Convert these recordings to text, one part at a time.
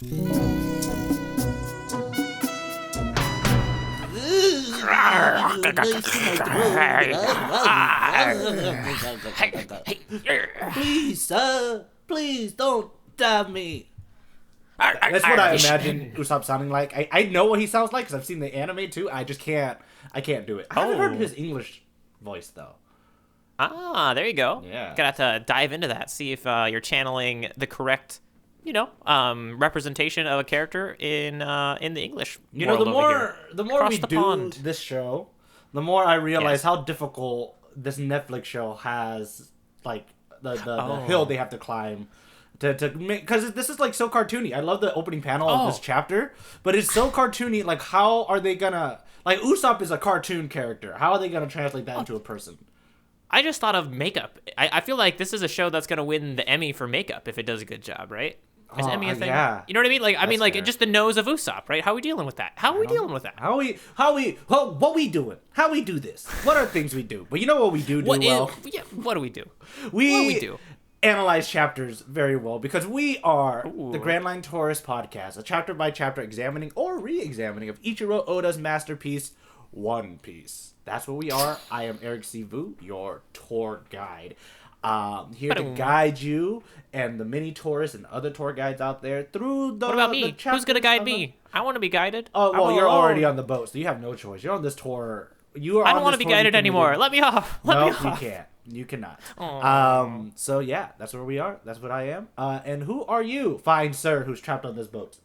Please, sir. Please don't stab me. That's what I imagine Usopp sounding like. I know what he sounds like because I've seen the anime too. I just can't. I can't do it. I haven't heard his English voice though. Ah, there you go. Yeah. Gotta have to dive into that. See if you're channeling the correct, representation of a character in the English. You know, the more Across we the do pond. this show, the more I realize Yes. how difficult this Netflix show has. Like the Oh. hill they have to climb to make, because this is like so cartoony. I love the opening panel of this chapter, but it's so cartoony. Like, how are they gonna, like, Usopp is a cartoon character. How are they gonna translate that into a person? I just thought of makeup. I feel like this is a show that's gonna win the Emmy for makeup if it does a good job, right? Is Emmy a thing? Yeah. You know what I mean? Like, fair. just the nose of Usopp, right? How are we dealing with that? What we doing? How we do this? What are things we do? But you know what we do What well? what do we do? We do? analyze chapters very well because we are the Grand Line Tourist podcast, a chapter by chapter examining or re-examining of Ichiro Oda's masterpiece, One Piece. That's what we are. I am Eric C. Vu, your tour guide. Here to guide you and the mini tourists and other tour guides out there through the. What about me? the Who's gonna guide chapters of me? I want to be guided. Oh, well, I'm you're alone. already on the boat, so you have no choice. You're on this tour. You are. I don't want to be guided anymore. Let me off. Let me No, you off. can't. You cannot. Aw. So yeah, that's where we are. That's what I am. And who are you, fine sir, who's trapped on this boat?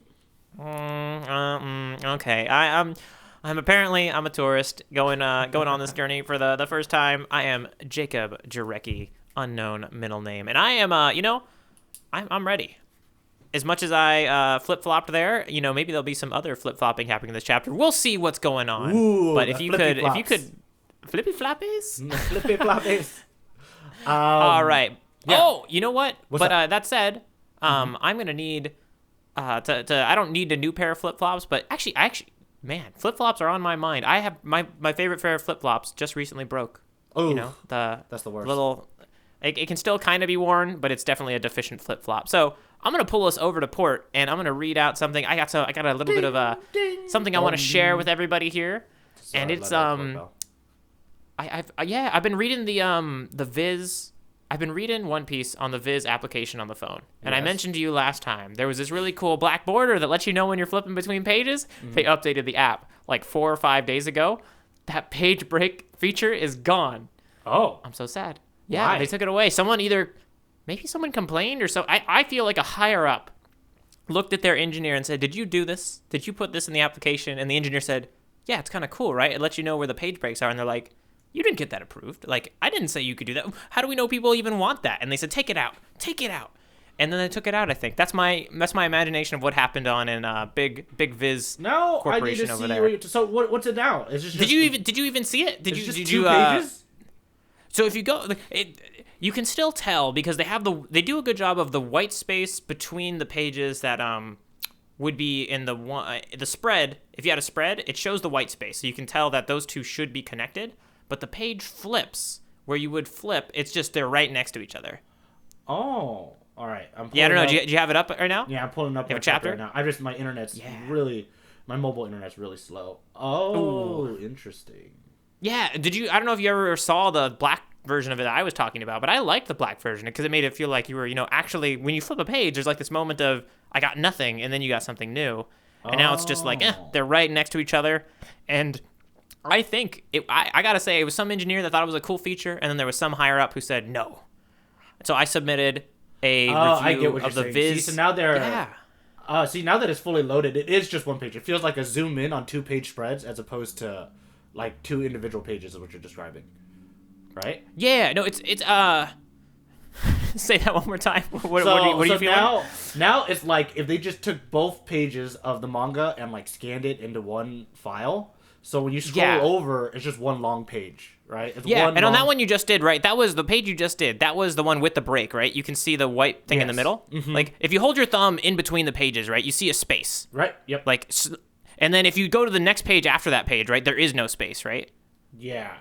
Okay. I'm apparently I'm a tourist going on this journey for the first time. I am Jacob Jarecki, unknown middle name, and I am I'm ready. As much as I flip-flopped there, maybe there'll be some other flip-flopping happening in this chapter. We'll see what's going on. Ooh, but the if you flippy-flops. could flippy floppies. Flippy floppies. All right. yeah. Oh, you know what? What's but up? that said, I'm gonna need I don't need a new pair of flip-flops, but actually, man, flip-flops are on my mind. I have my favorite pair of flip-flops just recently broke. Ooh, That's the worst. Little, it can still kind of be worn, but it's definitely a deficient flip-flop. So I'm gonna pull us over to port, and I'm gonna read out something. I got a little bit of something I want to share with everybody here, and it's I've been reading the Viz. I've been reading One Piece on the Viz application on the phone. And I Yes. mentioned to you last time, there was this really cool black border that lets you know when you're flipping between pages. They updated the app like 4 or 5 days ago. That page break feature is gone. Oh, I'm so sad. Yeah, Why? they took it away. Maybe someone complained or so. I feel like a higher up looked at their engineer and said, "Did you do this? Did you put this in the application?" And the engineer said, "Yeah, it's kind of cool, right? It lets you know where the page breaks are." And they're like, "You didn't get that approved. Like, I didn't say you could do that. How do we know people even want that?" And they said, "Take it out. Take it out." And then they took it out, I think. That's my imagination of what happened on in Big Viz now I need Corporation to over see there. so what's it now? Is it just, Did you even see it? Did it's you just did 2 you pages? So if you go, you can still tell because they do a good job of the white space between the pages that would be in the spread. If you had a spread, it shows the white space, so you can tell that those two should be connected. But the page flips where you would flip. It's just they're right next to each other. Oh, all right. Yeah, I don't know. Do you have it up right now? Yeah, I'm pulling up You have my a chapter? right now. My internet's my mobile internet's really slow. Oh, interesting. Yeah. I don't know if you ever saw the black version of it that I was talking about, but I liked the black version because it made it feel like you were, actually, when you flip a page, there's like this moment of, I got nothing, and then you got something new. And now it's just like, they're right next to each other. And I think, I gotta say, it was some engineer that thought it was a cool feature, and then there was some higher up who said no. So I submitted a I get review what of you're the saying. Viz. See, so now they're Yeah. now that it's fully loaded, it is just one page. It feels like a zoom in on 2-page spreads as opposed to like 2 individual pages of what you're describing. Right? Yeah, no, it's say that one more time. What are you feeling? Now it's like if they just took both pages of the manga and like scanned it into one file. So when you scroll over, it's just one long page, right? It's Yeah, one and on that long- one you just did, right? That was the page you just did. That was the one with the break, right? You can see the white thing in the Yes. middle. Like, if you hold your thumb in between the pages, right, you see a space. Right? Yep. Like, and then if you go to the next page after that page, right, there is no space, right? Yeah.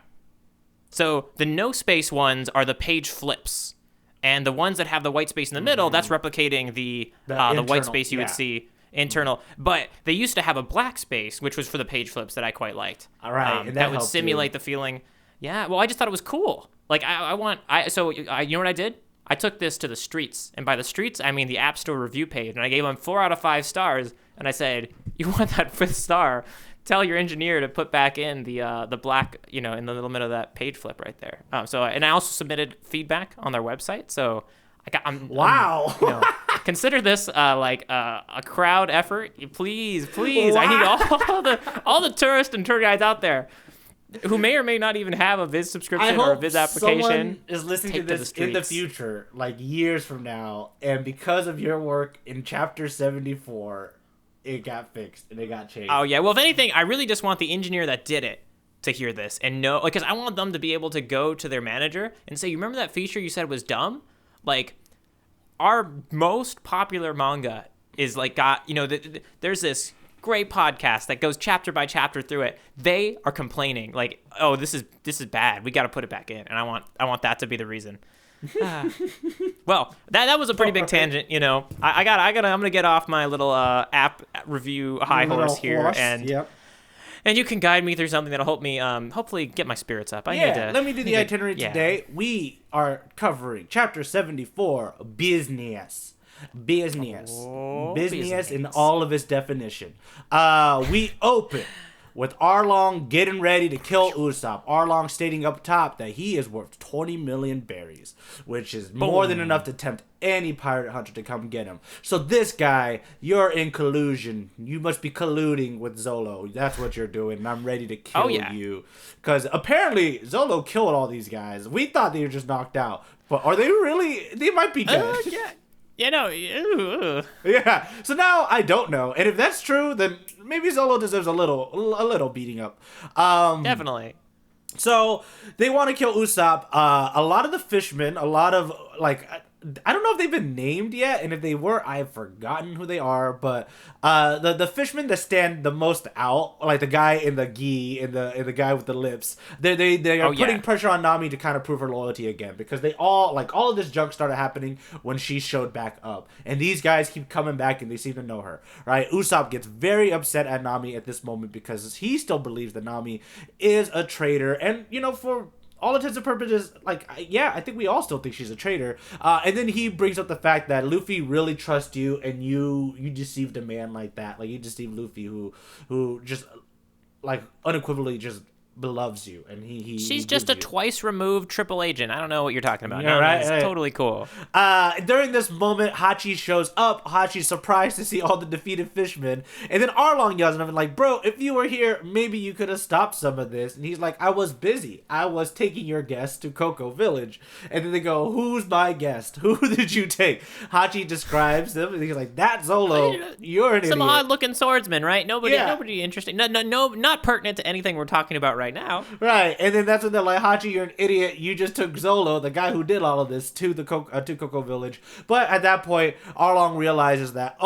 So the no space ones are the page flips. And the ones that have the white space in the middle, that's replicating the white internal, space you would see internal. But they used to have a black space, which was for the page flips that I quite liked. All right, and that would helped simulate you. the feeling. Yeah, well, I just thought it was cool. Like, you know what I did? I took this to the streets, and by the streets, I mean the App Store review page, and I gave them 4 out of 5 stars, and I said, you want that 5th star? Tell your engineer to put back in the black, in the middle of that page flip right there. And I also submitted feedback on their website, so Wow. Consider this like a crowd effort. Please, wow. I need all the tourists and tour guides out there who may or may not even have a Viz subscription or a Viz application. Someone is listening to this in the future, like years from now, and because of your work in Chapter 74, it got fixed and it got changed. Oh yeah. Well, if anything, I really just want the engineer that did it to hear this and know, because I want them to be able to go to their manager and say, "You remember that feature you said was dumb? Like, our most popular manga is like there's this great podcast that goes chapter by chapter through it. They are complaining like, oh, this is bad. We got to put it back in, and I want that to be the reason." Well, that was a pretty big tangent. I'm gonna get off my little app review high horse here, and you can guide me through something that'll help me hopefully get my spirits up. Let me do the itinerary today. We are covering Chapter 74, business. Business in all of its definition. We open with Arlong getting ready to kill Usopp. Arlong stating up top that he is worth 20 million berries, which is more than enough to tempt any pirate hunter to come get him. So this guy, you're in collusion. You must be colluding with Zolo. That's what you're doing, and I'm ready to kill you. Because apparently Zolo killed all these guys. We thought they were just knocked out. But are they really? They might be dead. Yeah. So now I don't know. And if that's true, then maybe Zolo deserves a little beating up. Definitely. So they want to kill Usopp. A lot of the fishmen, I don't know if they've been named yet, and if they were, I've forgotten who they are. But the fishmen that stand the most out, like the guy in the gi and the guy with the lips, they are putting pressure on Nami to kind of prove her loyalty again, because they all of this junk started happening when she showed back up, and these guys keep coming back and they seem to know her. Right? Usopp gets very upset at Nami at this moment because he still believes that Nami is a traitor, and for all intents and purposes, I think we all still think she's a traitor. And then he brings up the fact that Luffy really trusts you, and you deceived a man like that. Like, you deceived Luffy, who just, unequivocally just loves you, and she's just a twice removed triple agent. I don't know what you're talking about. Yeah, right, it's totally cool. During this moment, Hachi shows up. Hachi's surprised to see all the defeated fishmen, and then Arlong yells at him like, "Bro, if you were here, maybe you could have stopped some of this." And he's like, "I was busy. I was taking your guest to Cocoa Village." And then they go, "Who's my guest? Who did you take?" Hachi describes them, and he's like, "That's Zolo. You're an Some idiot." odd-looking swordsman, right? Nobody interesting. No, not pertinent to anything we're talking about right now. Right, and then that's when they're like, "Hachi, you're an idiot. You just took Zolo, the guy who did all of this, to the Cocoa Village." But at that point, Arlong realizes that,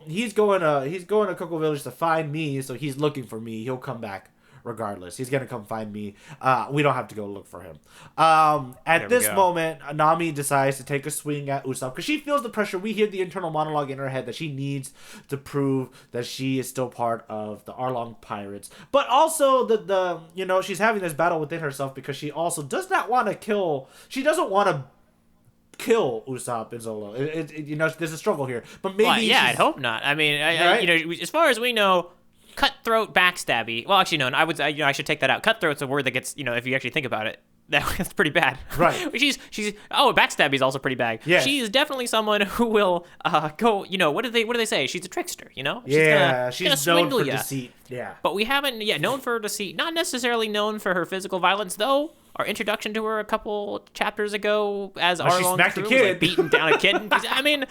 he's going to Cocoa Village to find me, so he's looking for me. He'll come back regardless. He's gonna come find me. We don't have to go look for him. At this moment, Nami decides to take a swing at Usopp because she feels the pressure. We hear the internal monologue in her head that she needs to prove that she is still part of the Arlong pirates. But also she's having this battle within herself because she also does not want to kill. She doesn't want to kill Usopp and Zolo. There's a struggle here. But maybe I'd hope not. I mean, as far as we know, cutthroat, backstabby. Well, actually, no. I should take that out. Cutthroat's a word that gets, if you actually think about it, that's pretty bad. Right. she's backstabby is also pretty bad. Yeah. She's definitely someone who will go. What do they say? She's a trickster. She's known for ya. deceit. Yeah. But we haven't known for her deceit. Not necessarily known for her physical violence, though. Our introduction to her a couple chapters ago as Arlong she smacked a kid. Was, beating down a kid. I mean,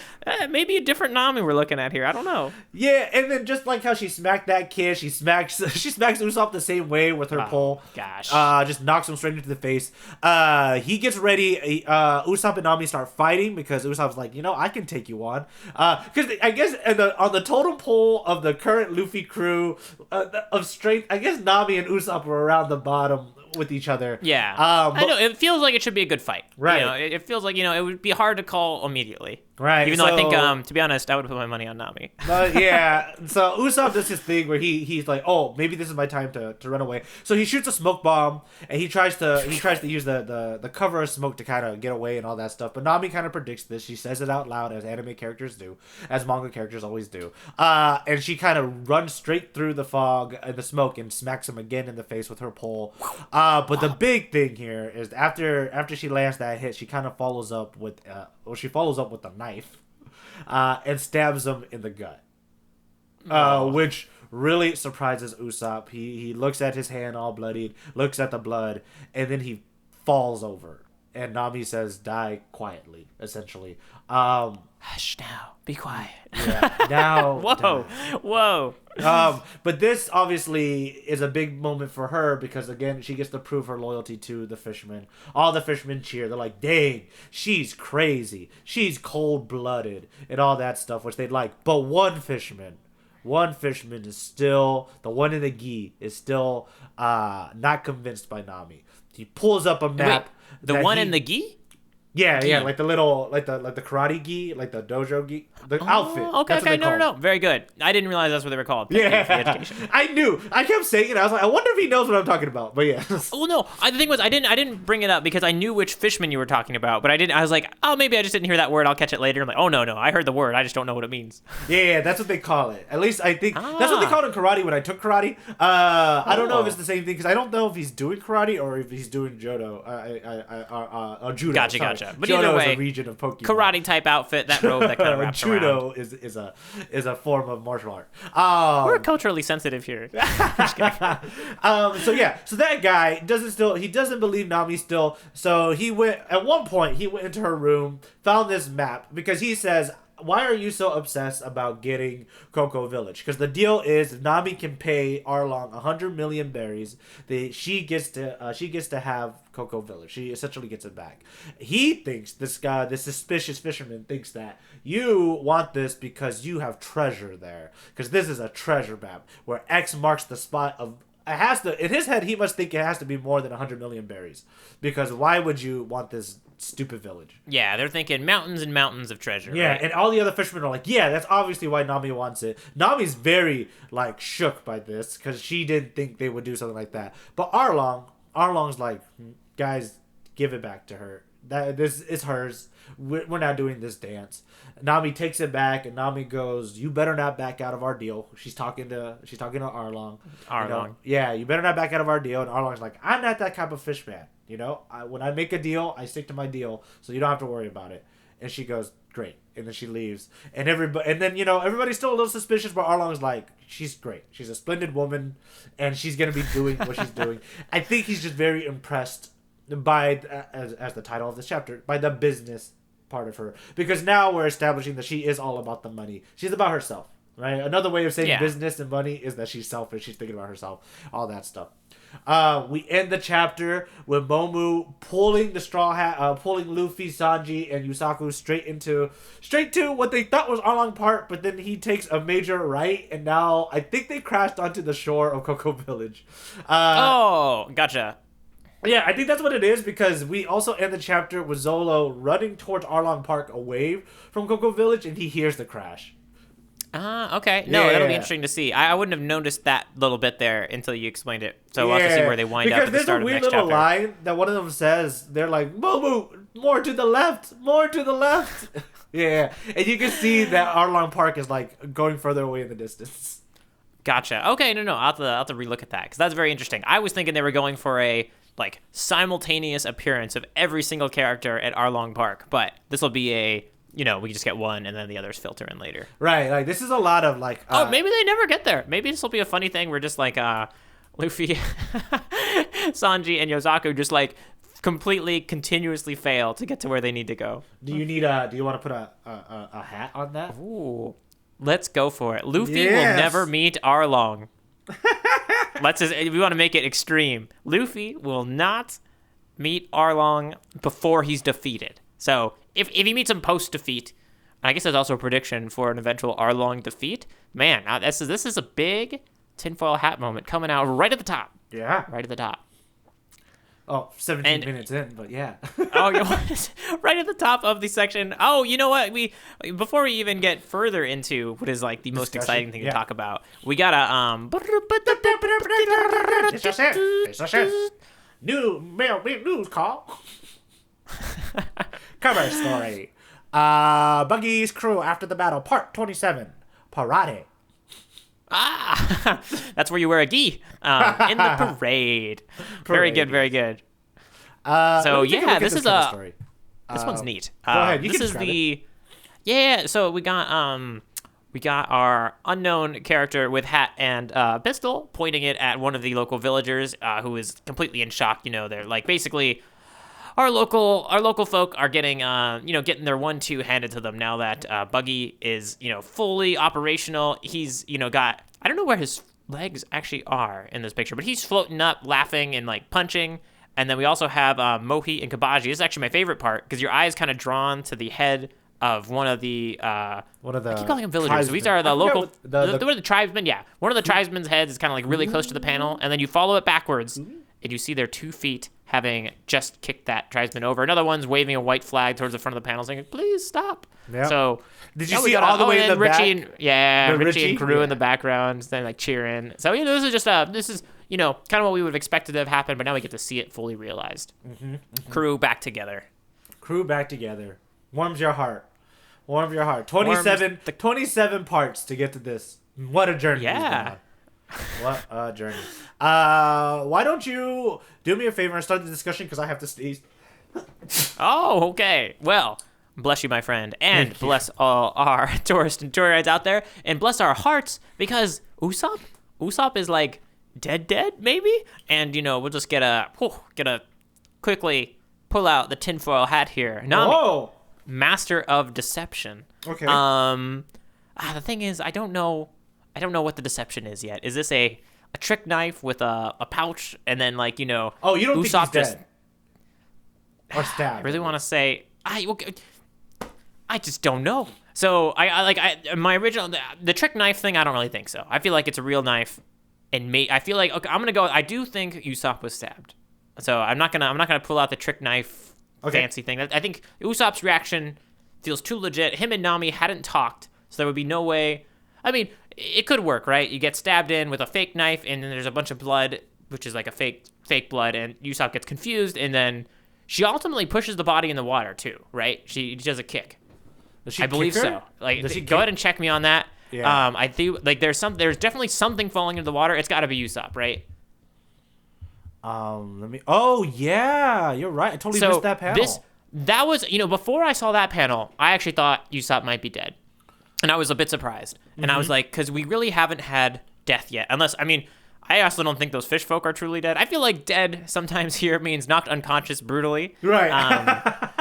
maybe a different Nami we're looking at here. I don't know. Yeah, and then just like how she smacked that kid, she smacks Usopp the same way with her pole. Gosh. Just knocks him straight into the face. He gets ready. Usopp and Nami start fighting because Usopp's like, I can take you on. Because I guess on the totem pole of the current Luffy crew of strength, I guess Nami and Usopp were around the bottom with each other. Yeah. I know. It feels like it should be a good fight. Right. It feels like, it would be hard to call immediately. Right. Even though I think, to be honest, I would put my money on Nami. Yeah. So Usopp does his thing where he's like, oh, maybe this is my time to run away. So he shoots a smoke bomb and he tries to use the cover of smoke to kind of get away and all that stuff. But Nami kind of predicts this. She says it out loud as anime characters do, as manga characters always do. And she kind of runs straight through the fog and the smoke and smacks him again in the face with her pole. But the big thing here is after she lands that hit, she kind of follows up with a knife and stabs him in the gut, which really surprises Usopp. He looks at his hand all bloodied, looks at the blood, and then he falls over. And Nami says, "Die quietly," essentially. Hush now. Be quiet. Yeah. Now. Whoa. But this obviously is a big moment for her because again she gets to prove her loyalty to the fishermen. All the fishermen cheer. They're like, "Dang, she's crazy. She's cold-blooded," and all that stuff, which they like. But one fisherman is still the one in the gi is still not convinced by Nami. He pulls up a map. Wait, the one in the gi? Yeah, like the little, like the karate gi, like the dojo gi, the outfit. Okay, no, very good. I didn't realize that's what they were called. Thank you for the education. I knew. I kept saying it. I was like, I wonder if he knows what I'm talking about. But yeah. Well, no. The thing was, I didn't bring it up because I knew which fishman you were talking about, but I didn't. I was like, oh, maybe I just didn't hear that word. I'll catch it later. I'm like, oh no, I heard the word. I just don't know what it means. Yeah, that's what they call it. At least I think that's what they called it in karate when I took karate. I don't know if it's the same thing because I don't know if he's doing karate or if he's doing judo. Judo. Gotcha. But judo either way, is a region of Pokemon. Karate type outfit, that robe that kind of wraps judo around. is a form of martial art. We're culturally sensitive here. So that guy doesn't believe Nami still. So at one point he went into her room, found this map because he says, "Why are you so obsessed about getting Cocoa Village?" Because the deal is Nami can pay Arlong 100 million berries. She gets to have Cocoa Village. She essentially gets it back. He thinks this suspicious fisherman thinks that you want this because you have treasure there. Because this is a treasure map where X marks the spot of. It has to. In his head, he must think it has to be more than 100 million berries. Because why would you want this stupid village? Yeah, they're thinking mountains and mountains of treasure. Yeah, right? and all the other fishermen are like, yeah, that's obviously why Nami wants it. Nami's very shook by this because she didn't think they would do something like that. But Arlong's like, guys, give it back to her. This is hers. We're not doing this dance. Nami takes it back, and Nami goes, "You better not back out of our deal." She's talking to Arlong. You better not back out of our deal. And Arlong's like, "I'm not that type of fish man. When I make a deal, I stick to my deal, so you don't have to worry about it." And she goes, "Great." And then she leaves. And everybody's still a little suspicious, but Arlong's like, "She's great. She's a splendid woman, and she's gonna be doing what she's doing." I think he's just very impressed by, as the title of this chapter, by the business part of her, because now we're establishing that she is all about the money. She's about herself, right? Another way of saying business and money is that she's selfish. She's thinking about herself, all that stuff. We end the chapter with Momu pulling the straw hat, pulling Luffy, Sanji, and Yusaku straight to what they thought was Arlong Park, but then he takes a major right, and now I think they crashed onto the shore of Cocoa Village. Gotcha. Yeah, I think that's what it is, because we also end the chapter with Zolo running towards Arlong Park away from Cocoa Village, and he hears the crash. Okay. No, that'll be interesting to see. I wouldn't have noticed that little bit there until you explained it. So we'll have to see where they wind up at the start of the next chapter. Because there's a weird little line that one of them says. They're like, "Momu, more to the left, more to the left." Yeah, and you can see that Arlong Park is going further away in the distance. Gotcha. Okay, no, I'll have to relook at that, because that's very interesting. I was thinking they were going for a simultaneous appearance of every single character at Arlong Park, but this will be we just get one and then the others filter in later. Right, this is a lot of maybe they never get there. Maybe this will be a funny thing where just Luffy, Sanji, and Yosaku just completely continuously fail to get to where they need to go. Do you want to put a hat on that? Ooh, let's go for it. Luffy will never meet Arlong. We want to make it extreme. Luffy will not meet Arlong before he's defeated. So if he meets him post-defeat, I guess there's also a prediction for an eventual Arlong defeat. Man, now this is a big tinfoil hat moment coming out right at the top. Yeah. Right at the top. Oh, 17 And- minutes in, but yeah. Oh, right at the top of the section. Oh, you know what? Before we even get further into what is like the most Discussion? exciting thing to Yeah. talk about, we gotta New news call. Cover story. Buggy's crew after the battle, part 27. Parade. That's where you wear a gi in the parade. Very good, very good. So Let me take a look yeah, at this is cover story. this one's neat. Go ahead. You This can is describe the yeah. So we got our unknown character with hat and pistol, pointing it at one of the local villagers, who is completely in shock. You know, they're like basically our local folk are getting getting their 1-2 handed to them now that Buggy is fully operational. He's got, I don't know where his legs actually are in this picture, but he's floating up, laughing and like punching. And then we also have Mohi and Kabaji. This is actually my favorite part because your eye is kind of drawn to the head of one of the I keep calling them villagers. So these are the local the tribesmen. Yeah, one of the tribesmen's heads is kind of like really close to the panel, and then you follow it backwards, and you see their 2 feet having just kicked that tribesman over. Another one's waving a white flag towards the front of the panel, saying, "Please stop." Yep. So did you see all the way in the Richie back? Richie and Crew in the background, then like cheering. So this is just kind of what we would have expected to have happened, but now we get to see it fully realized. Crew back together. Crew back together. Warms your heart. 27 parts to get to this. What a journey. Yeah. What a journey. Why don't you do me a favor and start the discussion because I have to sneeze. Oh, okay. Well, bless you, my friend, and bless all our tourists and tour guides out there, and bless our hearts because Usopp is like dead, maybe, and we'll just get a quickly pull out the tinfoil hat here. Nami, Whoa. master of deception. Okay. The thing is, I don't know what the deception is yet. Is this a trick knife with a pouch and then Oh, you don't think he's Usopp dead? Or stabbed? I really want to say I just don't know. So my original the trick knife thing. I don't really think so. I feel like it's a real knife, and I feel like I'm gonna go. I do think Usopp was stabbed. So I'm not gonna pull out the trick knife fancy thing. I think Usopp's reaction feels too legit. Him and Nami hadn't talked, so there would be no way. I mean, it could work, right? You get stabbed in with a fake knife, and then there's a bunch of blood, which is like a fake blood, and Usopp gets confused, and then she ultimately pushes the body in the water too, right? She does a kick. I believe so. Like, go ahead and check me on that. Yeah. I think like there's definitely something falling into the water. It's got to be Usopp, right? Oh yeah, you're right. I totally missed that panel. That was before I saw that panel, I actually thought Usopp might be dead, and I was a bit surprised. And I was like, because we really haven't had death yet, unless I also don't think those fish folk are truly dead. I feel like dead sometimes here means knocked unconscious brutally. Right.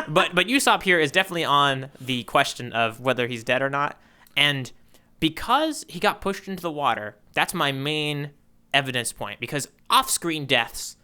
But Usopp here is definitely on the question of whether he's dead or not. And because he got pushed into the water, that's my main evidence point. Because off-screen deaths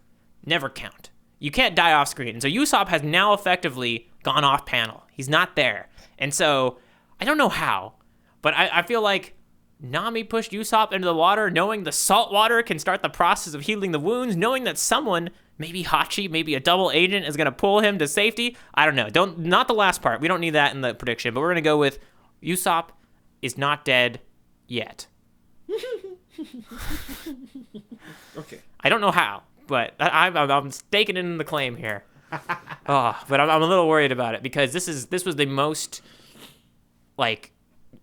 never count. You can't die off-screen. And so Usopp has now effectively gone off-panel. He's not there. And so I don't know how, but I feel like Nami pushed Usopp into the water, knowing the salt water can start the process of healing the wounds, knowing that someone, maybe Hachi, maybe a double agent, is going to pull him to safety. I don't know. Not the last part. We don't need that in the prediction, but we're going to go with Usopp is not dead yet. Okay. I don't know how, but I'm staking it in the claim here. But I'm a little worried about it because this was the most, like,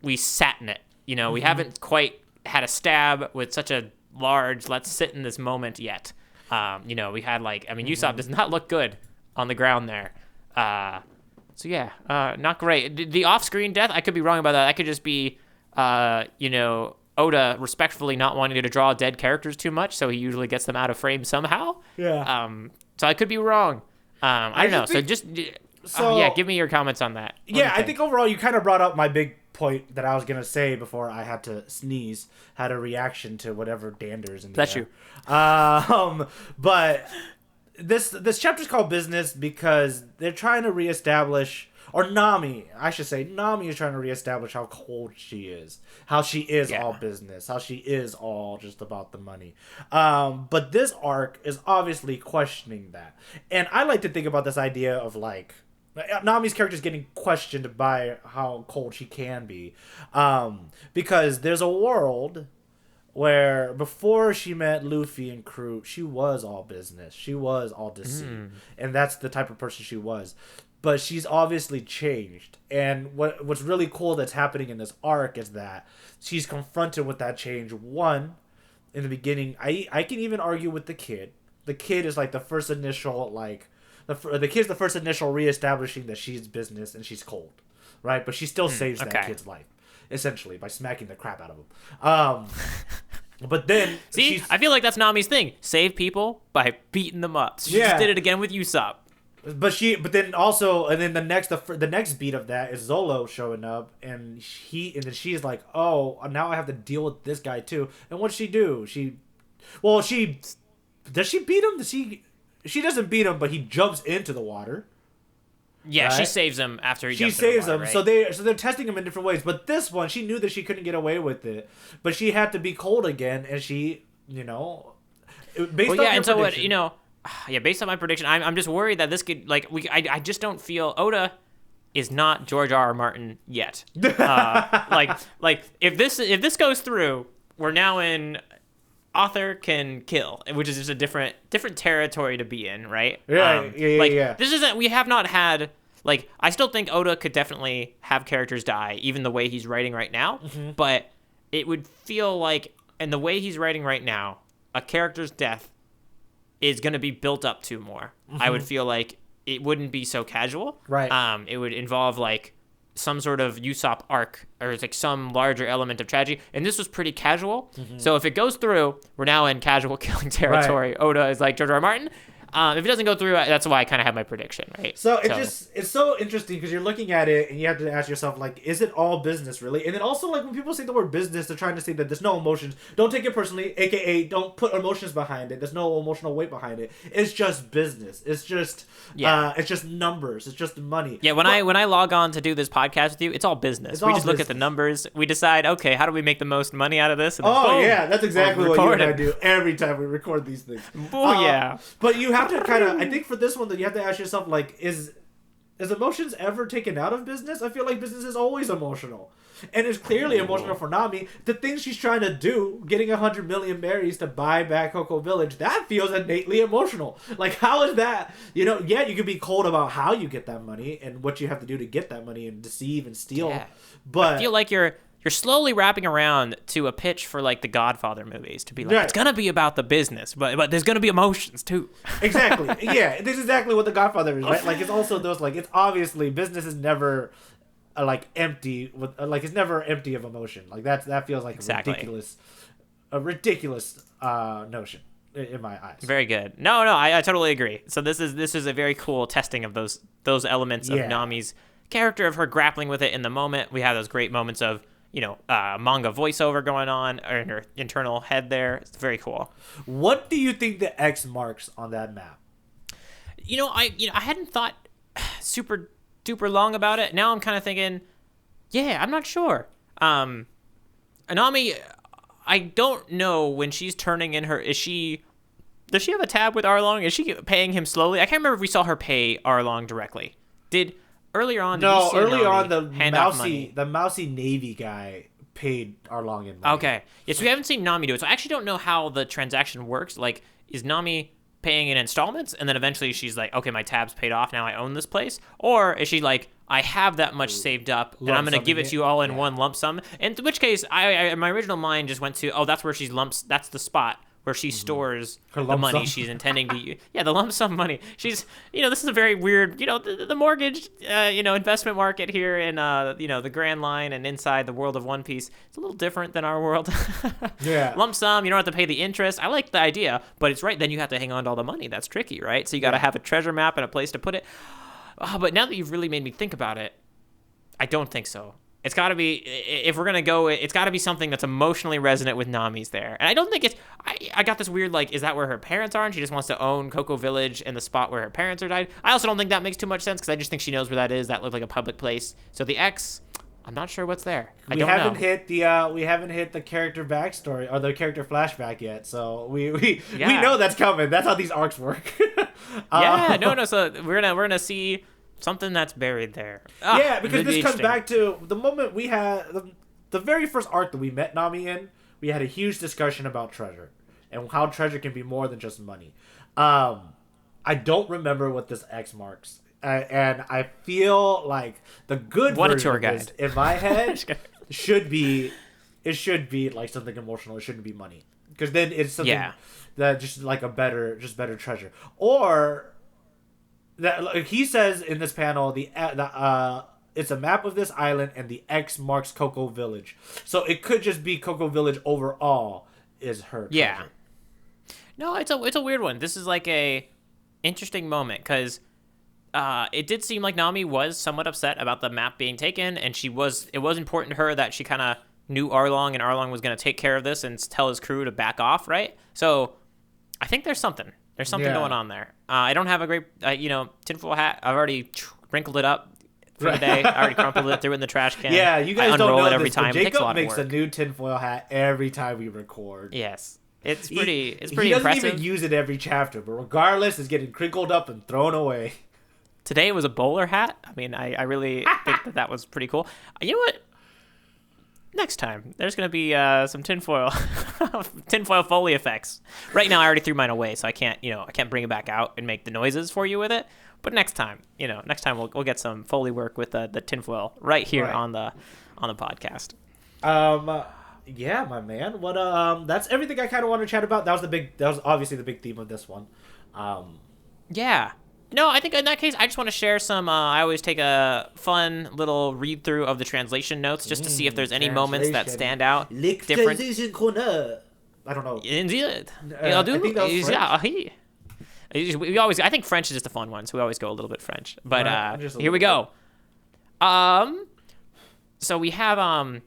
we sat in it. We haven't quite had a stab with such a large, let's sit in this moment yet. We had Usopp does not look good on the ground there. So yeah, not great. The off-screen death, I could be wrong about that. That could just be, Oda respectfully not wanting to draw dead characters too much, so he usually gets them out of frame somehow. Yeah. So I could be wrong. I don't know. So give me your comments on that. Yeah, I think overall you kind of brought up my big point that I was gonna say before I had to sneeze. Had a reaction to whatever danders in the That's air. you. But this chapter's called Business because they're trying to reestablish, or Nami, I should say, Nami is trying to reestablish how cold she is, how she is all business, how she is all just about the money. But this arc is obviously questioning that. And I like to think about this idea of like, Nami's character is getting questioned by how cold she can be. Because there's a world where before she met Luffy and crew, she was all business. She was all deceit. And that's the type of person she was. But she's obviously changed. And what's really cool that's happening in this arc is that she's confronted with that change. One, in the beginning, I can even argue with the kid. The kid is like the first initial, like, the kid's the first initial reestablishing that she's business and she's cold. Right? But she still saves that kid's life. Essentially, by smacking the crap out of him. But then... See, I feel like that's Nami's thing. Save people by beating them up. She just did it again with Usopp. But then the next beat of that is Zolo showing up, and then she's like, oh, now I have to deal with this guy too. And what'd she do? Does she beat him? She doesn't beat him, but he jumps into the water. Yeah, right? She saves him after he jumps into the water. She saves him, right? so they're testing him in different ways. But this one, she knew that she couldn't get away with it, but she had to be cold again, and she, based on my prediction, I'm just worried that this could, like, I just don't feel Oda is not George R.R. Martin yet. Like if this goes through, we're now in author can kill, which is just a different territory to be in, right? Yeah. This isn't. We have not had. Like, I still think Oda could definitely have characters die, even the way he's writing right now. Mm-hmm. But it would feel like, in the way he's writing right now, a character's death is going to be built up to more. Mm-hmm. I would feel like it wouldn't be so casual. Right. It would involve, like, some sort of Usopp arc, or like some larger element of tragedy. And this was pretty casual. Mm-hmm. So if it goes through, we're now in casual killing territory. Right. Oda is like George R. R. Martin. If it doesn't go through, that's why I kind of have my prediction, right? So it's so interesting because you're looking at it and you have to ask yourself, like, is it all business really? And then also, like, when people say the word business, they're trying to say that there's no emotions. Don't take it personally, aka don't put emotions behind it. There's no emotional weight behind it. It's just business. It's just it's just numbers. It's just money. Yeah, when I log on to do this podcast with you, it's all business. We just look at the numbers. We decide, okay, how do we make the most money out of this? And boom, that's exactly what you and I do every time we record these things. But you have to kind of, I think for this one, that you have to ask yourself, like, is emotions ever taken out of business? I feel like business is always emotional. And it's clearly emotional for Nami. The things she's trying to do, getting 100 million berries to buy back Cocoa Village, that feels innately emotional. Like, how is that? You could be cold about how you get that money and what you have to do to get that money and deceive and steal. Yeah. But I feel like you're slowly wrapping around to a pitch for, like, the Godfather movies, to be like, It's gonna be about the business, but there's gonna be emotions too. Exactly. Yeah, this is exactly what the Godfather is, right? Like, it's also those, like, it's obviously business is never empty with, it's never empty of emotion. Like, that feels like a ridiculous notion in my eyes. Very good. No, I totally agree. So this is a very cool testing of those elements of Nami's character, of her grappling with it in the moment. We have those great moments of manga voiceover going on in her internal head there. It's very cool. What do you think the X marks on that map? I hadn't thought super duper long about it. Now I'm kind of thinking, I'm not sure. Nami, I don't know when she's turning in her, does she have a tab with Arlong? Is she paying him slowly? I can't remember if we saw her pay Arlong directly. Earlier on, the mousy Navy guy paid Arlong in money. Okay. Yes, we haven't seen Nami do it, so I actually don't know how the transaction works. Like, is Nami paying in installments, and then eventually she's like, okay, my tab's paid off, now I own this place? Or is she like, I have that much saved up, and I'm going to give it to you all in one lump sum? In which case, my original mind just went to, that's where that's the spot where she stores the money she's intending to use. Yeah, the lump sum money. She's, this is a very weird, the mortgage, investment market here in, the Grand Line and inside the world of One Piece. It's a little different than our world. Yeah. Lump sum, you don't have to pay the interest. I like the idea, but it's right. Then you have to hang on to all the money. That's tricky, right? So you got to have a treasure map and a place to put it. But now that you've really made me think about it, I don't think so. It's got to be, if we're going to go, it's got to be something that's emotionally resonant with Nami's there. And I don't think it's, I got this weird, like, is that where her parents are and she just wants to own Cocoa Village and the spot where her parents are died? I also don't think that makes too much sense because I just think she knows where that is. That looked like a public place. So the X, I'm not sure what's there. I don't know. We haven't hit the character backstory or the character flashback yet. So we know that's coming. That's how these arcs work. So we're gonna see something that's buried there. Yeah, because this comes back to the moment we had the very first arc that we met Nami in. We had a huge discussion about treasure and how treasure can be more than just money. I don't remember what this X marks, and I feel like the good version of this in my head should be like something emotional. It shouldn't be money, because then it's something that just like better treasure. Or that, like he says in this panel, it's a map of this island and the X marks Cocoa Village. So it could just be Cocoa Village overall is her treasure. Yeah. No, it's a weird one. This is like a interesting moment because it did seem like Nami was somewhat upset about the map being taken, and it was important to her that she kind of knew Arlong, and Arlong was going to take care of this and tell his crew to back off, right? So I think there's something. There's something going on there. I don't have a great, tinfoil hat. I've already wrinkled it up for the day. I already crumpled it, threw it in the trash can. Yeah, you guys don't know it every this, time. But Jacob makes a new tinfoil hat every time we record. Yes. It's pretty impressive. He doesn't even use it every chapter, but regardless, it's getting crinkled up and thrown away. Today it was a bowler hat. I mean, I really think that was pretty cool. You know what? Next time, there's going to be some tinfoil Foley effects. Right now, I already threw mine away, so I can't bring it back out and make the noises for you with it. But next time we'll get some Foley work with the tinfoil right here on the podcast. Yeah, my man. What that's everything I kind of wanted to chat about. That was obviously the big theme of this one. Yeah. No, I think in that case, I just want to share some. I always take a fun little read through of the translation notes just to see if there's any moments that stand out. Different. I don't know. We always. I think French is just a fun one, so we always go a little bit French. But here we go. So we have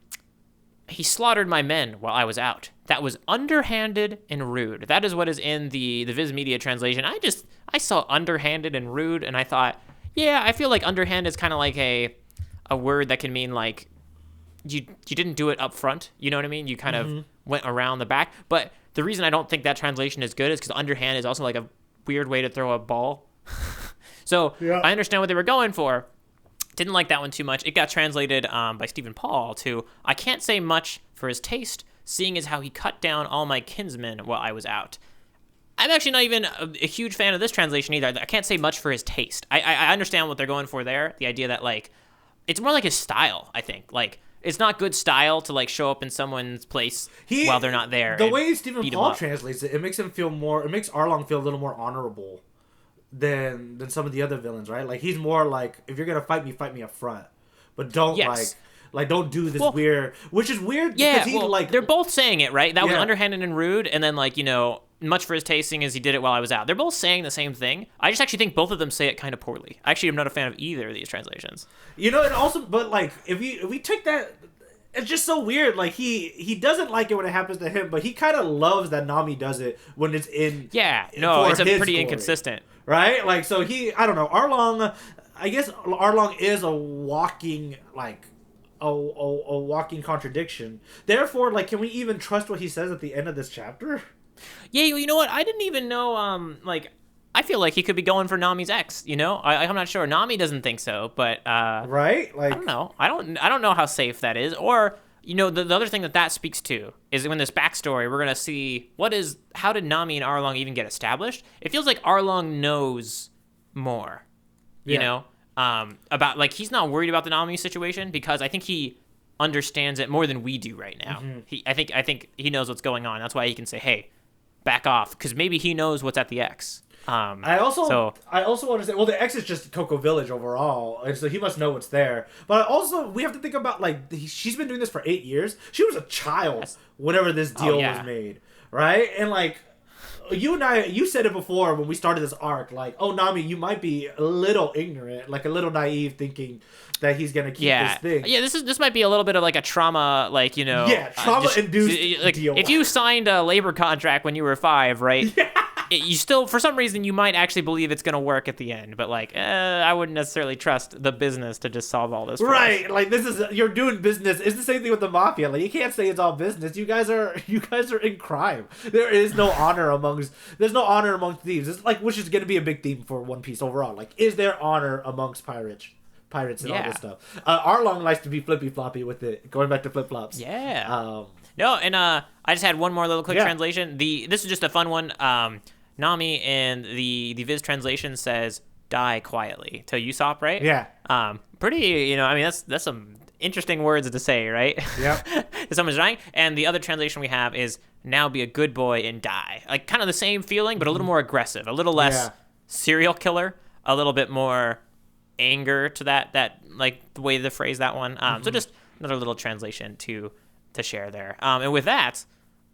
he slaughtered my men while I was out. That was underhanded and rude. That is what is in the Viz Media translation. I saw underhanded and rude, and I thought, yeah, I feel like underhand is kind of like a word that can mean like you didn't do it up front. You know what I mean? You kind of went around the back. But the reason I don't think that translation is good is because underhand is also like a weird way to throw a ball. So I understand what they were going for. Didn't like that one too much. It got translated by Stephen Paul to, I can't say much for his taste, seeing as how he cut down all my kinsmen while I was out. I'm actually not even a huge fan of this translation either. I can't say much for his taste. I understand what they're going for there. The idea that, like, it's more like his style, I think. Like, it's not good style to, like, show up in someone's place while they're not there. The way Stephen Paul translates it, it makes Arlong feel a little more honorable than some of the other villains, right? Like, he's more like, if you're going to fight me up front. But don't, don't do this weird, which is weird because they're both saying it, right? That was underhanded and rude, and then, like, much for his tasting as he did it while I was out. They're both saying the same thing. I just actually think both of them say it kind of poorly. Actually, I'm not a fan of either of these translations. And also, but, like, if we take that, it's just so weird. Like, he doesn't like it when it happens to him, but he kind of loves that Nami does it when it's in. Yeah, no, it's a pretty inconsistent. Right? Like, so I don't know, Arlong, I guess Arlong is a walking, like, a walking contradiction. Therefore, like, can we even trust what he says at the end of this chapter? Yeah, you know what? I didn't even know, I feel like he could be going for Nami's ex, I'm not sure. Nami doesn't think so, but, right? Like, I don't know. I don't know how safe that is. Or, the other thing that speaks to is in this backstory, we're going to see how did Nami and Arlong even get established? It feels like Arlong knows more, about, like, he's not worried about the Nami situation because I think he understands it more than we do right now. I think he knows what's going on. That's why he can say, hey, back off, because maybe he knows what's at the X. I also understand. Well, the X is just Cocoa Village overall, and so he must know what's there. But also, we have to think about, like, she's been doing this for 8 years. She was a child whenever this deal was made, right? And, like, you said it before when we started this arc, like, oh, Nami, you might be a little ignorant, like a little naive, thinking that he's gonna keep this thing. Yeah, this might be a little bit of like a trauma, like, you know. Yeah, trauma-induced like, deal. if you signed a labor contract when you were 5, right? Yeah. You still, for some reason, you might actually believe it's gonna work at the end, but like, I wouldn't necessarily trust the business to just solve all this. Right, like you're doing business. It's the same thing with the mafia. Like you can't say it's all business. You guys are in crime. There's no honor amongst thieves. It's like, which is gonna be a big theme for One Piece overall. Like, is there honor amongst pirates and all this stuff? Arlong likes to be flippy floppy with it. Going back to flip flops. Yeah. No, and I just had one more little quick translation. This is just a fun one. Nami and the Viz translation says "die quietly" to Usopp, right? Yeah. Pretty, you know, I mean, that's some interesting words to say, right? Yep. If someone's dying. And the other translation we have is "now be a good boy and die." Like, kind of the same feeling, but a little more aggressive, a little less serial killer, a little bit more anger to that like the way they phrase that one. So just another little translation to share there. And with that,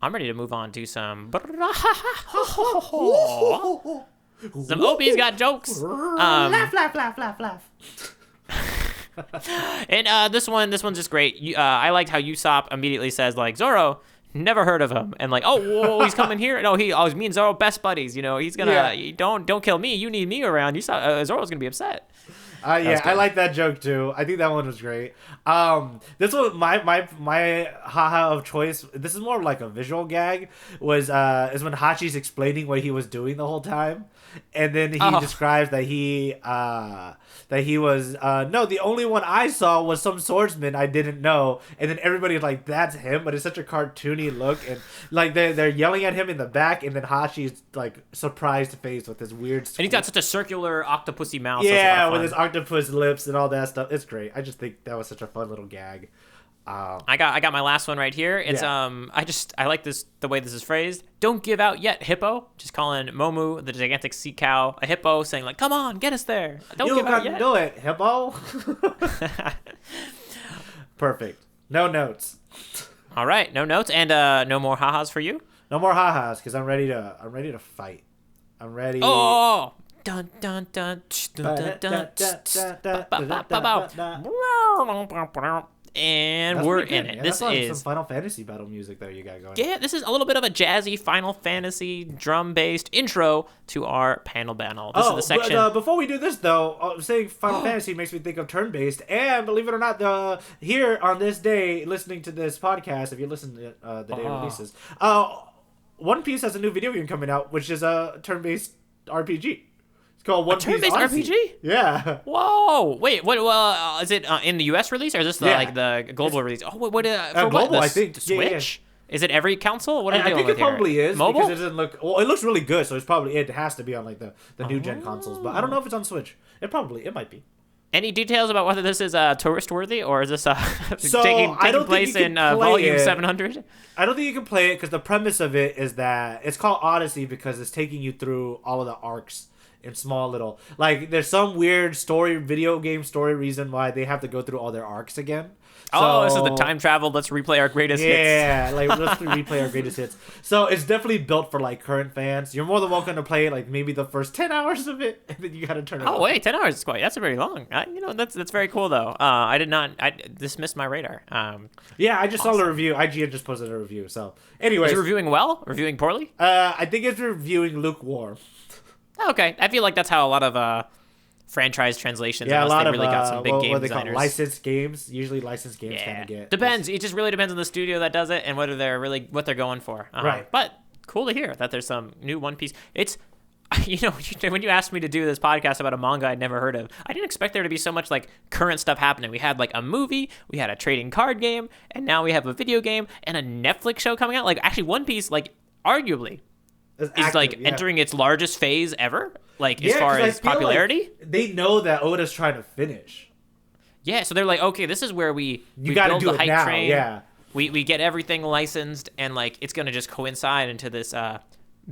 I'm ready to move on to some OP's got jokes. Laugh. And this one's just great. I liked how Usopp immediately says, like, Zoro, never heard of him, and like, oh, whoa, he's coming here. No, me and Zoro best buddies. You know, he's gonna don't kill me. You need me around. Zoro's gonna be upset. I like that joke too. I think that one was great. This one, my haha of choice. This is more like a visual gag. Is when Hachi's explaining what he was doing the whole time, and then he describes that he was the only one I saw was some swordsman I didn't know, and then everybody's like, that's him, but it's such a cartoony look, and like they're yelling at him in the back, and then Hachi's like surprised face with his weird. And he's got such a circular octopusy mouth. Yeah, with his octopus lips and all that stuff. It's great. I just think that was such a fun little gag. I got my last one right here. It's I like the way this is phrased. Don't give out yet, hippo. Just calling Momu, the gigantic sea cow, a hippo, saying like, come on, get us there. Don't give out yet. Do it, hippo. Perfect. No notes. All right, no notes, and no more ha-has for you. No more ha-has, because I'm ready to fight. I'm ready. Oh. Dun dun dun dun dun dun. And that's we're in it. Yeah, this is some Final Fantasy battle music there you got going. Yeah, this is a little bit of a jazzy Final Fantasy drum-based intro to our panel battle. This is the section. But, before we do this, though, saying Final Fantasy makes me think of turn-based. And believe it or not, here on this day, listening to this podcast, if you listen to the day it releases, One Piece has a new video game coming out, which is a turn-based RPG. Called One Piece turn-based RPG? Yeah. Whoa! Wait, what? Is it in the U.S. release or is this the global release? Oh, what? For global, what? I think. Switch? Yeah. Is it every console? What are you I dealing think it with probably here? is. Mobile? Because it doesn't look. Well, it looks really good, so it has to be on like the new gen consoles. But I don't know if it's on Switch. It might be. Any details about whether this is tourist worthy or is this taking place in volume 700? I don't think you can play it because the premise of it is that it's called Odyssey because it's taking you through all of the arcs. In small little, like, there's some weird video game story reason why they have to go through all their arcs again. This is the time travel. Let's replay our greatest hits. Yeah, like, let's replay our greatest hits. So it's definitely built for like current fans. You're more than welcome to play like maybe the first 10 hours of it, and then you gotta turn it off. Oh wait, 10 hours is that's very long. That's very cool though. I dismissed my radar. Yeah, I just saw the review. IGN just posted a review. So, anyways, is it reviewing well? Reviewing poorly? I think it's reviewing lukewarm. Okay, I feel like that's how a lot of franchise translations. Yeah, a lot of got some big game what they designers. Call licensed games. Usually, licensed games kind of get depends. It just really depends on the studio that does it and whether they're really what they're going for. Right. But cool to hear that there's some new One Piece. It's when you asked me to do this podcast about a manga I'd never heard of, I didn't expect there to be so much like current stuff happening. We had like a movie, we had a trading card game, and now we have a video game and a Netflix show coming out. Like actually, One Piece, like arguably. Is entering its largest phase ever, like as far as popularity. Like they know that Oda's trying to finish. Yeah, so they're like, okay, this is where we gotta build do the it hype now. train. Yeah, we get everything licensed, and like it's gonna just coincide into this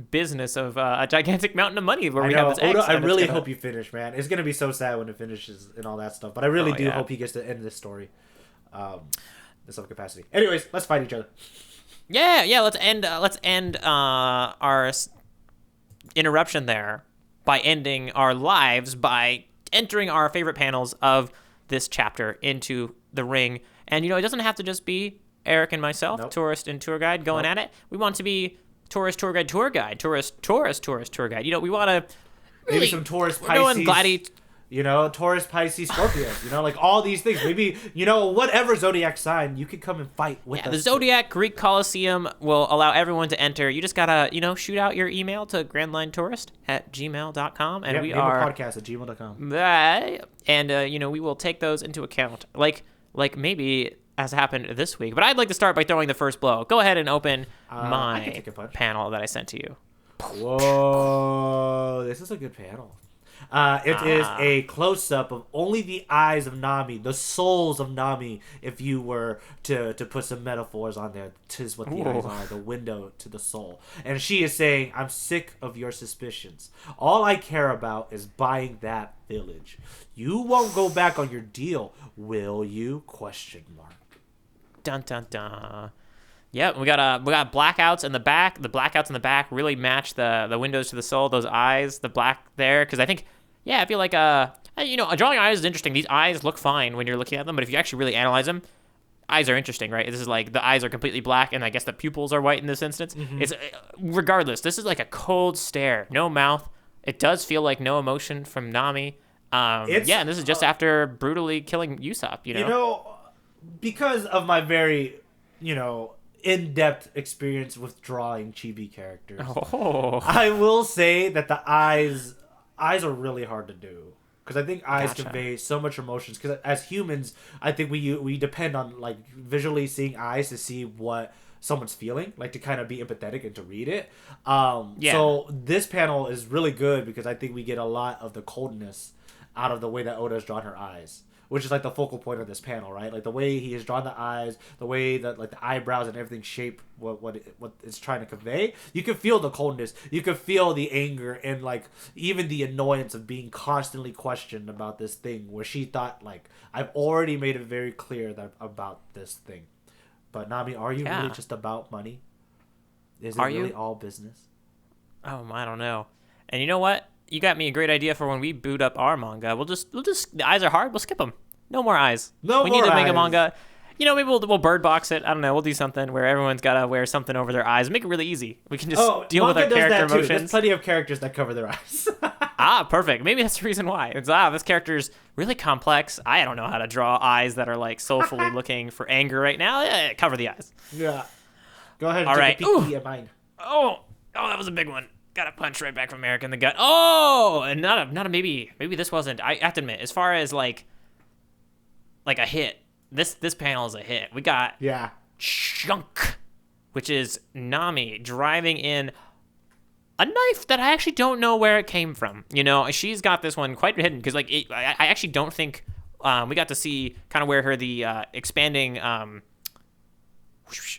business of a gigantic mountain of money where we have this. Oda, I really hope you finish, man. It's gonna be so sad when it finishes and all that stuff, but I really do hope he gets to end this story, in some capacity. Anyways, let's fight each other. Yeah. Let's end our interruption there by ending our lives by entering our favorite panels of this chapter into the ring. And, it doesn't have to just be Eric and myself, Nope. tourist and tour guide, going at it. We want to be tourist, tour guide, tour guide, tourist, tour guide. We want to really... Maybe some Taurus, Pisces, Taurus, Pisces, Scorpios, like all these things. Maybe, whatever zodiac sign, you could come and fight with us. The Zodiac Greek Colosseum will allow everyone to enter. You just gotta, shoot out your email to grandlinetourist@gmail.com, and we are podcast@gmail.com. And we will take those into account, like maybe as happened this week. But I'd like to start by throwing the first blow. Go ahead and open my panel that I sent to you. Whoa, this is a good panel. It is a close-up of only the eyes of Nami, the souls of Nami, if you were to put some metaphors on there. 'Tis what the eyes are, the window to the soul. And she is saying, I'm sick of your suspicions. All I care about is buying that village. You won't go back on your deal, will you? Question mark. Dun, dun, dun. Yep, we got blackouts in the back. The blackouts in the back really match the windows to the soul. Those eyes, the black there, because I think, I feel like drawing eyes is interesting. These eyes look fine when you're looking at them, but if you actually really analyze them, eyes are interesting, right? This is like the eyes are completely black, and I guess the pupils are white in this instance. Mm-hmm. It's regardless. This is like a cold stare, no mouth. It does feel like no emotion from Nami. And this is just after brutally killing Usopp. Because of my very, in-depth experience with drawing chibi characters. I will say that the eyes are really hard to do, because I think eyes convey so much emotions, because as humans I think we depend on like visually seeing eyes to see what someone's feeling, like to kind of be empathetic and to read it. So this panel is really good because I think we get a lot of the coldness out of the way that Oda's drawn her eyes, which is like the focal point of this panel, right? Like the way he has drawn the eyes, the way that like the eyebrows and everything shape what it's trying to convey. You can feel the coldness, you can feel the anger, and like even the annoyance of being constantly questioned about this thing, where she thought like, I've already made it very clear that about this thing. But Nami, are you really just about money? Is it really all business? Oh, I don't know. And you know what? You got me a great idea for when we boot up our manga. We'll just the eyes are hard. We'll skip them. No more eyes. We need to make a manga. Maybe we'll bird box it. I don't know. We'll do something where everyone's got to wear something over their eyes. Make it really easy. We can just deal with our character emotions. There's plenty of characters that cover their eyes. Perfect. Maybe that's the reason why. It's this character's really complex. I don't know how to draw eyes that are like soulfully looking for anger right now. Cover the eyes. Yeah. Go ahead and take a peek at mine. Oh, that was a big one. Got a punch right back from Eric in the gut. Oh, and not a maybe this wasn't. I have to admit, as far as like a hit, this panel is a hit. We got Chunk, which is Nami driving in a knife that I actually don't know where it came from. She's got this one quite hidden, because like I actually don't think we got to see kind of where the expanding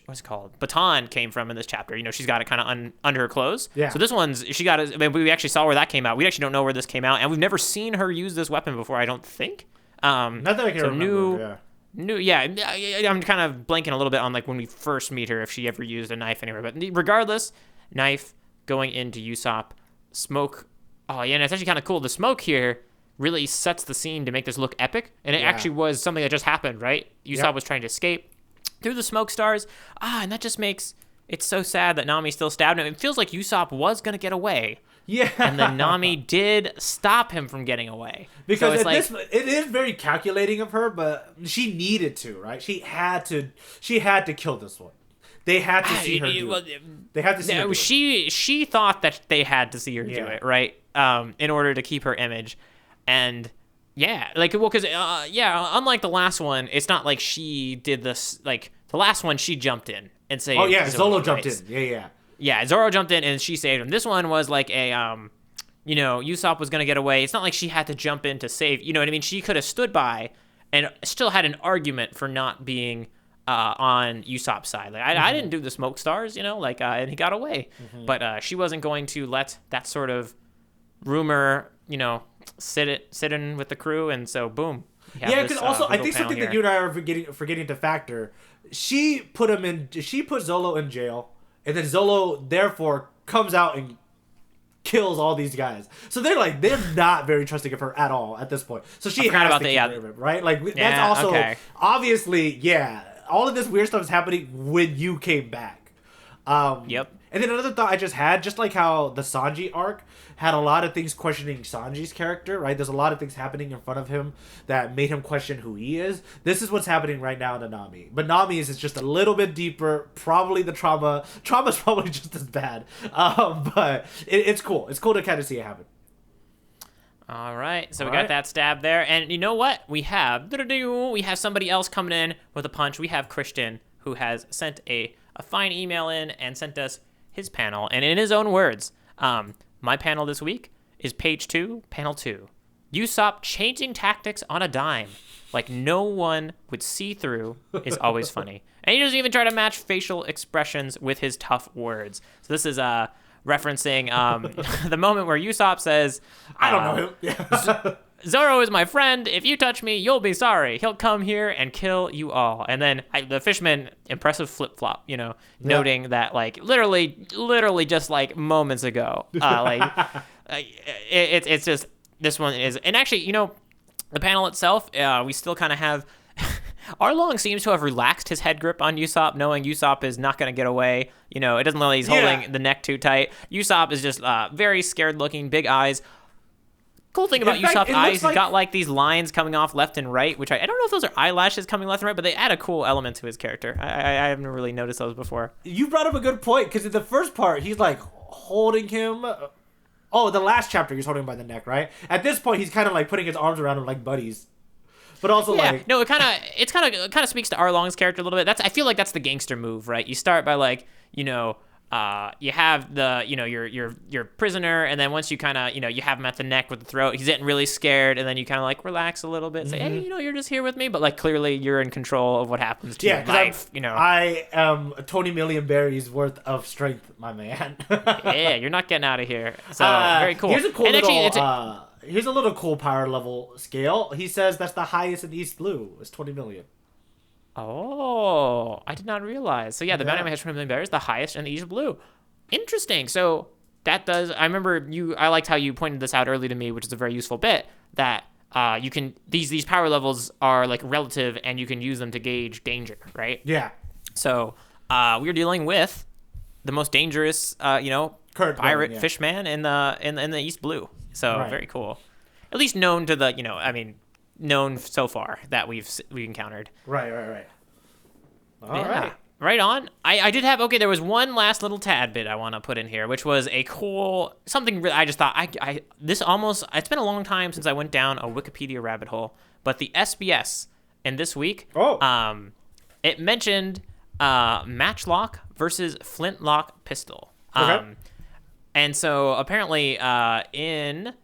what's it called, baton came from in this chapter. She's got it kind of under her clothes. Yeah. So this one's, she got it. I mean, we actually saw where that came out. We actually don't know where this came out, and we've never seen her use this weapon before, I don't think. Not that I can remember. I'm kind of blanking a little bit on like when we first meet her, if she ever used a knife anywhere. But regardless, knife going into Usopp, smoke. Oh yeah, and it's actually kind of cool. The smoke here really sets the scene to make this look epic, and it actually was something that just happened, right? Usopp was trying to escape through the smoke stars. And that just makes it so sad that Nami still stabbed him. It feels like Usopp was going to get away. Yeah. And then Nami did stop him from getting away. Because so it is very calculating of her, but she needed to, right? She had to kill this one. They had to see her do it. They had to see her do it. She thought that they had to see her do it, right? In order to keep her image. And because unlike the last one, it's not like she did this. Like the last one, she jumped in and saved. Oh yeah, Zolo jumped in. Yeah, Zoro jumped in and she saved him. This one was like a Usopp was gonna get away. It's not like she had to jump in to save. You know what I mean? She could have stood by and still had an argument for not being on Usopp's side. Like I didn't do the smoke stars, and he got away. Mm-hmm. But she wasn't going to let that sort of rumor, sit in with the crew, and so boom. Because also I think something that you and I are forgetting to factor. She put Zolo in jail, and then Zolo therefore comes out and kills all these guys. So they're not very trusting of her at all at this point. So she has to keep rid of him, right? Like that's also obviously, all of this weird stuff is happening when you came back. Yep. And then another thought I just had, just like how the Sanji arc had a lot of things questioning Sanji's character, right? There's a lot of things happening in front of him that made him question who he is. This is what's happening right now to Nami. But Nami's is just a little bit deeper. Probably the trauma's probably just as bad. But it's cool. It's cool to kind of see it happen. All right, so we got that stab there. And you know what? We have somebody else coming in with a punch. We have Christian, who has sent a fine email in and sent us his panel. And in his own words, my panel this week is page 2, panel 2. Usopp changing tactics on a dime. Like no one would see through is always funny. And he doesn't even try to match facial expressions with his tough words. So this is referencing the moment where Usopp says, I don't know him. Yeah. Zoro is my friend. If you touch me, you'll be sorry. He'll come here and kill you all. And then the fishman, impressive flip-flop, noting that, like, literally just, like, moments ago. It's just, this one is, and actually, the panel itself, we still kind of have, Arlong seems to have relaxed his head grip on Usopp, knowing Usopp is not going to get away. It doesn't look like he's holding the neck too tight. Usopp is just very scared-looking, big eyes. Cool thing about Usopp's eyes, he's got like these lines coming off left and right, which I don't know if those are eyelashes coming left and right, but they add a cool element to his character. I haven't really noticed those before. You brought up a good point, because in the first part, he's like holding him. Oh, the last chapter, he's holding him by the neck, right? At this point, he's kind of like putting his arms around him like buddies. But also no, it kind of speaks to Arlong's character a little bit. I feel like that's the gangster move, right? You start by like, you have the, your prisoner, and then once you kind of, you have him at the neck with the throat, he's getting really scared, and then you kind of like relax a little bit, say, hey, you're just here with me, but like clearly you're in control of what happens to your life, I am 20 million berries worth of strength, my man. Yeah, you're not getting out of here. So very cool. Here's a cool here's a little cool power level scale. He says that's the highest in East Blue. It's 20 million. Oh, I did not realize. So yeah, the bounty on my head from Million Bears, the highest in the East Blue. Interesting. So that does. I remember I liked how you pointed this out early to me, which is a very useful bit. That you can these power levels are like relative, and you can use them to gauge danger, right? Yeah. So we're dealing with the most dangerous, pirate fishman in the East Blue. So very cool. At least known to the, known so far that we've encountered. Right. All right. Right on. I did have, there was one last little tad bit I want to put in here, which was a cool, something I just thought, it's been a long time since I went down a Wikipedia rabbit hole, but the SBS in this week, it mentioned matchlock versus flintlock pistol. And so apparently in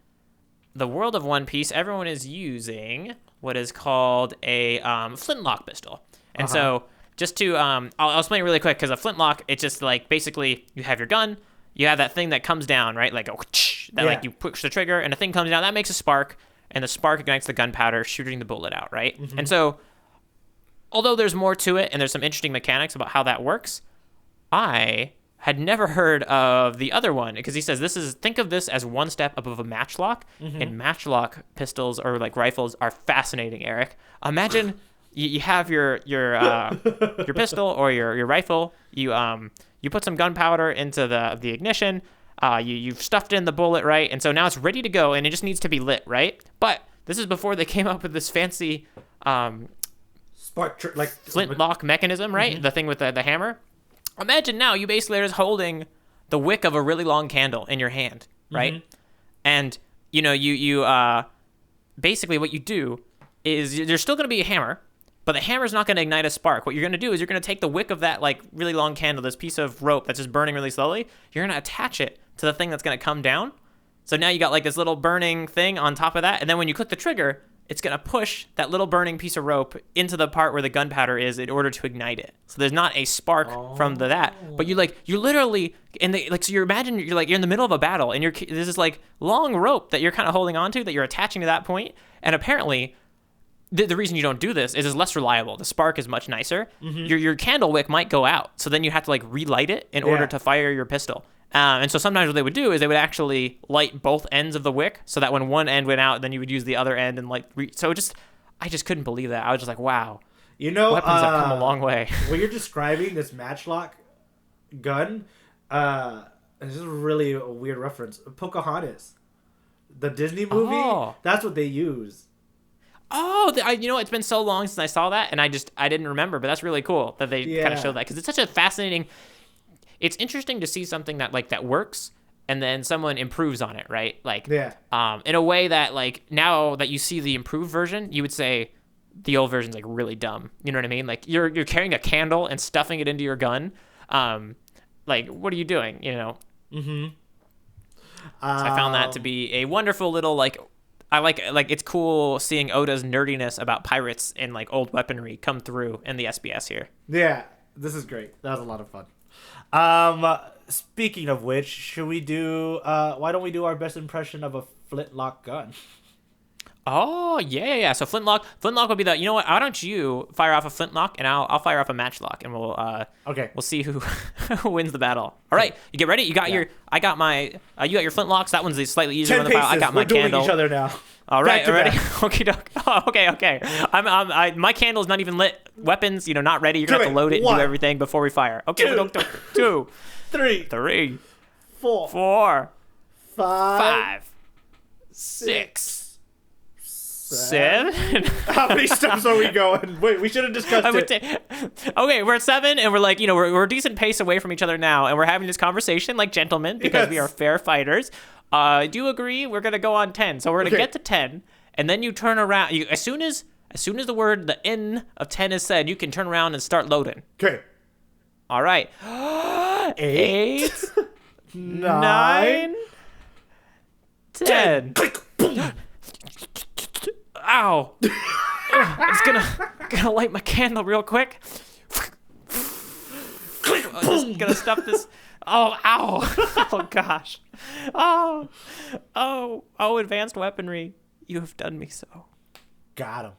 the world of One Piece, everyone is using what is called a flintlock pistol. And so just to, I'll explain it really quick, because a flintlock, it's just like basically you have your gun, you have that thing that comes down, right? Like like you push the trigger and a thing comes down, that makes a spark, and the spark ignites the gunpowder, shooting the bullet out, right? And so although there's more to it and there's some interesting mechanics about how that works, I had never heard of the other one, because he says think of this as one step above a matchlock, and matchlock pistols or like rifles are fascinating, Eric. Imagine you have your pistol or your rifle, you put some gunpowder into the ignition, you've stuffed in the bullet, right? And so now it's ready to go and it just needs to be lit, right? But this is before they came up with this fancy flintlock mechanism, right? The thing with the hammer. Imagine now you basically are just holding the wick of a really long candle in your hand, right? And, you basically what you do is there's still going to be a hammer, but the hammer's not going to ignite a spark. What you're going to do is you're going to take the wick of that like really long candle, this piece of rope that's just burning really slowly, you're going to attach it to the thing that's going to come down. So now you got like this little burning thing on top of that, and then when you click the trigger, it's going to push that little burning piece of rope into the part where the gunpowder is in order to ignite it. So there's not a spark from that, but you're literally so you imagine you're in the middle of a battle, and there's this like long rope that you're kind of holding onto that you're attaching to that point. And apparently the reason you don't do this is it's less reliable. The spark is much nicer. Your candle wick might go out. So then you have to like relight it in order to fire your pistol. And so sometimes what they would do is they would actually light both ends of the wick so that when one end went out, then you would use the other end and I just couldn't believe that. I was just like, wow. You know, Weapons have come a long way. When you're describing this matchlock gun, this is really a weird reference. Pocahontas, the Disney movie, that's what they use. Oh, it's been so long since I saw that, and I didn't remember, but that's really cool that they kind of show that, because it's such a fascinating. It's interesting to see something that works, and then someone improves on it, right? In a way that now that you see the improved version, you would say the old version's really dumb. You know what I mean? Like you're carrying a candle and stuffing it into your gun. What are you doing? Mm-hmm. So I found that to be a wonderful little I like it's cool seeing Oda's nerdiness about pirates and old weaponry come through in the SBS here. Yeah, this is great. That was a lot of fun. Speaking of which, should we do why don't we do our best impression of a flintlock gun? Oh, yeah. So flintlock would be you know what? Why don't you fire off a flintlock and I'll fire off a matchlock, and we'll see who wins the battle. All right, you get ready? You got you got your flintlocks. That one's the slightly easier one to fire. I got my candle. We're doing each other now. All right, ready? Okay. My candle's not even lit. Weapons, not ready. You're gonna have to load it and do everything before we fire. Okay, two, three, four, five, 6, 7. How many steps are we going? Wait, we should have discussed it. Okay, we're at 7, and we're we're a decent pace away from each other now, and we're having this conveation like gentlemen because we are fair fighters. Do you agree? We're gonna go on 10, so we're gonna get to 10, and then you turn around. As soon as the N of 10 is said, you can turn around and start loading. Okay. All right. 8, 9, 10. Click. Boom. Ow! I'm just gonna light my candle real quick. I'm just gonna stuff this. Oh, ow! Oh gosh! Oh! Advanced weaponry! You have done me so. Got him.